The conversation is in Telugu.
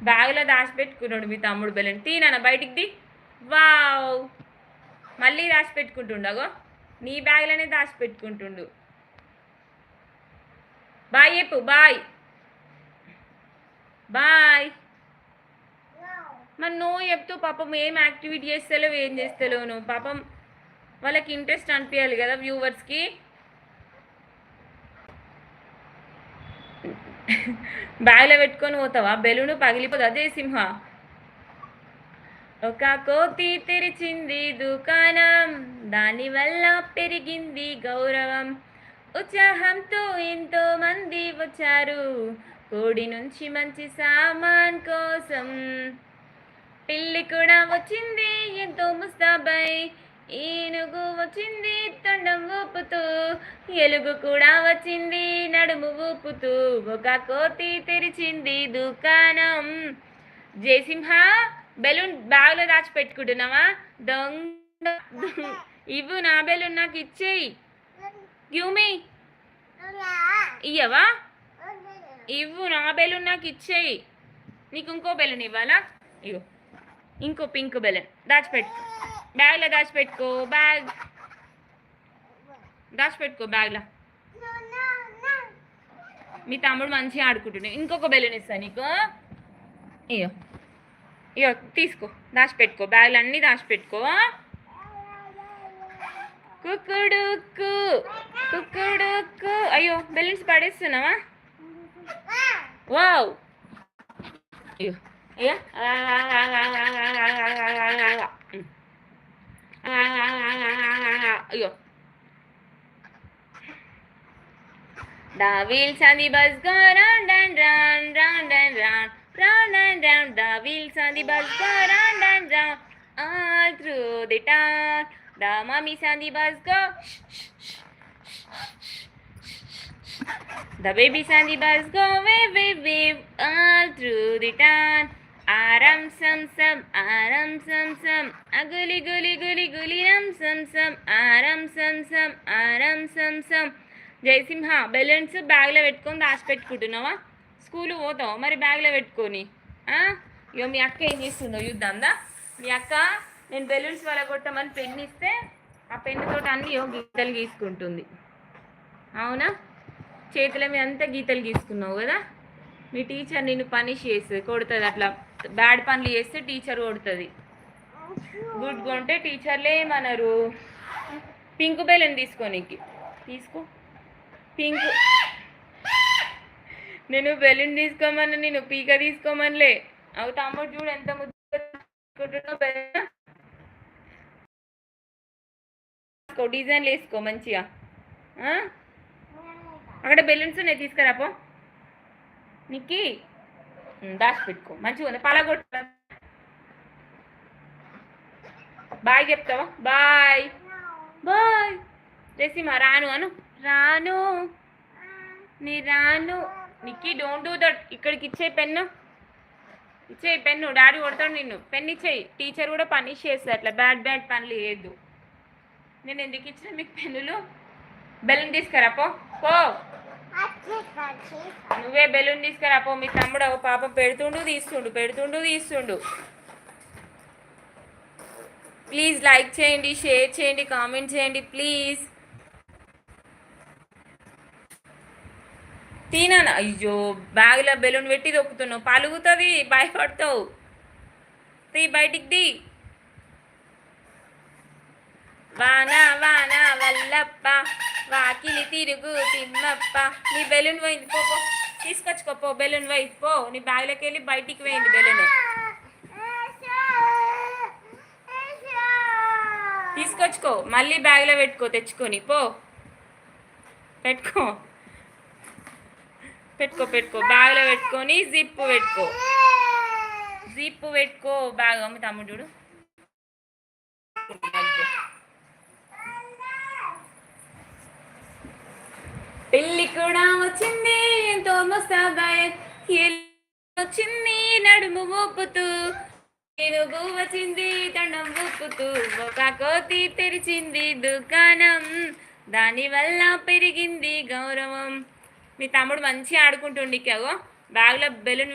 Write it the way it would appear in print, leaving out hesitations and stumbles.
బ్యాగ్లో దాచిపెట్టుకున్నాడు మీ తమ్ముడు బెలూన్. తీనా బయటికి ది. వావ్, మళ్ళీ దాచిపెట్టుకుంటుండగో. నీ బ్యాగ్లోనే దాచిపెట్టుకుంటుండు. బాయ్ చెప్పు. Bye bye. మరి నువ్వు చెప్తూ పాపం ఏం యాక్టివిటీ చేస్తలేవు, ఏం చేస్తలేవు నువ్వు. పాపం వాళ్ళకి ఇంట్రెస్ట్ అనిపించాలి కదా వ్యూవర్స్కి. బ్యాగ్లో పెట్టుకొని పోతావా? బెలూను పగిలిపోదు. అదే సింహ. ఒక కోతి తెరిచింది దుకాణం, దానివల్ల పెరిగింది గౌరవం. ఉత్సాహంతో ఎంతో మంది వచ్చారు, కోడి నుంచి మంచి సామాన్ కోసం. పిల్లి కూడా వచ్చింది ఎంతో ముస్తాబై, ఏనుగు వచ్చింది తొండం ఊపుతూ, ఎలుగు కూడా వచ్చింది నడుము ఊపుతూ. ఒక కోతి తెరిచింది దుకాణం. జయసింహ, బెలూన్ బ్యాగ్లో దాచిపెట్టుకుంటున్నావా? దొంగ. ఇవ్వు నా బెలూన్ నాకు ఇచ్చేయి. గివ్మి. ఇయ్యవా? ఇవ్వు నా బెలూన్ నాకు ఇచ్చేయి. నీకు ఇంకో బెలూన్ ఇవ్వాలా? ఇవ్వు. ఇంకో పింక్ బెలూన్ దాచిపెట్టుకో. బ్యాగ్లో దాచిపెట్టుకో. దాచిపెట్టుకో బ్యాగ్లో. మీ తమ్ముడు మంచిగా ఆడుకుంటున్నావు. ఇంకొక బెలూన్ ఇస్తా నీకు. ఇయ్యో ఇయ్యో తీసుకో. దాచిపెట్టుకో. బ్యాగ్లు అన్నీ దాచిపెట్టుకో. కుక్కుడుక్కు కుక్కుడుక్కు. అయ్యో బెలూన్స్ పడేస్తున్నావా? వావ్. అయ్యో అయ్యో అయ్యో. The wheels on the bus go round and round, round and round, round and round. The wheels on the bus go round and round, all through the town. The mummies on the bus go shh, shh, shh, shh, shh. The babies on the bus go wave, wave, wave, all through the town. Aram sam sam, aram sam sam, aguli guli guli guli ram sam sam, aram sam sam, aram sam sam. Jayasimha, balloons బ్యాగ్లో పెట్టుకొని దాచిపెట్టుకుంటున్నావా? స్కూలు పోతావా మరి బ్యాగ్లో పెట్టుకొని? ఇగో మీ అక్క ఏం చేస్తుందో చూద్దాందా. మీ అక్క నేను బెలూన్స్ వల్ల కొట్టమని పెన్ను ఇస్తే ఆ పెన్నుతో అన్నీ గీతలు గీసుకుంటుంది. అవునా? చేతుల మీద అంతా గీతలు గీసుకున్నావు కదా. మీ టీచర్ నిన్ను పనిష్ చేస్తుంది, కొడుతుంది. అట్లా బ్యాడ్ పనులు చేస్తే టీచర్ కొడుతుంది. గుడ్గా ఉంటే టీచర్లే ఏమనరు. పింక్ బెలూన్ తీసుకోనికి. తీసుకో. పింక్. నేను బెలూన్ తీసుకోమన్నా, నేను పీక తీసుకోమనిలే. అవి తమ్ముడు చూడు ఎంత ముద్దు. డిజైన్లు వేసుకో మంచిగా. అక్కడ బెలూన్స్ ఉన్నాయి, తీసుకురాపో. నీకు దాచిపెట్టుకో. మంచిగా ఉంది. పలగొట్టు. బాయ్ చెప్తావా? Bye bye. జయసింహ రాను అను. రాను. నీ రాను. Nikki don't do that. ఇక్కడికి ఇచ్చే పెన్ను. ఇచ్చేయి పెన్ను. డాడీ కొడతాడు నిన్ను. పెన్ను ఇచ్చేయి. టీచర్ కూడా పనిష్ చేస్తారు. అట్లా బ్యాడ్ పనులు వేయద్దు. నేను ఎందుకు ఇచ్చిన మీకు పెన్నులు? బెలూన్ తీసుకురాపో. పో. నువ్వే బెలూన్ తీసుకురాపో. మీ తమ్ముడు పాపం పెడుతుండు తీస్తుండు. ప్లీజ్ లైక్ చేయండి, షేర్ చేయండి, కామెంట్ చేయండి ప్లీజ్. తీనా? అయ్యో బ్యాగ్లో బెలూన్ పెట్టి దొక్కుతున్నావు. పలుగుతుంది, భయపడతావు. తీ బయటికి ది. వాన వాన వల్లప్ప, వాకిలి తిరుగు తిమ్మప్ప. నీ బెలూన్ పోయింది. పో. తీసుకొచ్చుకోపో బెలూన్ పోయి. పో. నీ బ్యాగ్లోకి వెళ్ళి బయటికి పోయింది బెలూన్. తీసుకొచ్చుకో. మళ్ళీ బ్యాగ్లో పెట్టుకో. తెచ్చుకొని పో. పెట్టుకో బ్యాగ్లో పెట్టుకొని జిప్ పెట్టుకో. బ్యాగ్. మీ తమ్ముడు చూడు. పెళ్ళి కూడా వచ్చింది ఎంతో ముస్తాబాయ్, వచ్చింది నడుము ఊపుతూ, ఏనుగు వచ్చింది తొండం ఊపుతూ. ఒక కోతి తెరిచింది దుకాణం, దానివల్ల పెరిగింది గౌరవం. మీ తమ్ముడు మంచిగా ఆడుకుంటుండి. బ్యాగ్లో బెలూన్